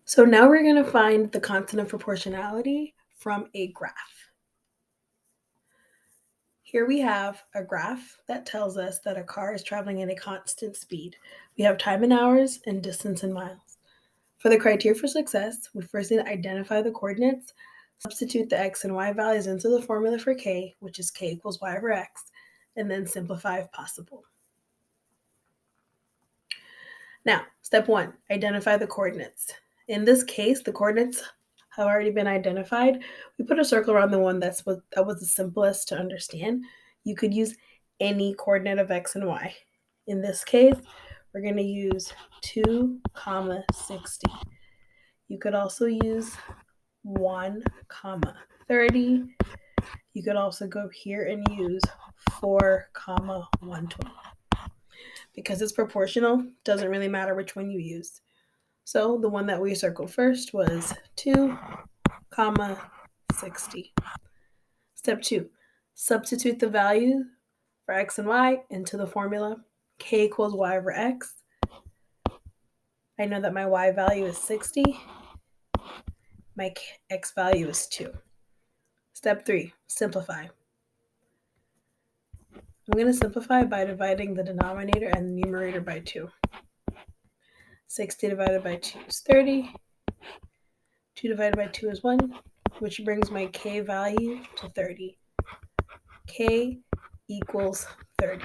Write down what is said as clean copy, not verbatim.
So now we're going to find the constant of proportionality from a graph. Here we have a graph that tells us that a car is traveling at a constant speed. We have time in hours and distance in miles. For the criteria for success, we first need to identify the coordinates, substitute the x and y values into the formula for k, which is k equals y over x, and then simplify if possible. Now, step 1, identify the coordinates. In this case, the coordinates have already been identified. We put a circle around the one that was the simplest to understand. You could use any coordinate of x and y. In this case, we're going to use 2, 60. You could also use 1, 30. You could also go here and use 4, 120. Because it's proportional, doesn't really matter which one you used. So the one that we circled first was 2, 60. Step 2, substitute the value for x and y into the formula. K equals y over x. I know that my y value is 60. My x value is 2. Step 3, simplify. I'm going to simplify by dividing the denominator and the numerator by 2. 60 divided by 2 is 30. 2 divided by 2 is 1, which brings my k value to 30. K equals 30.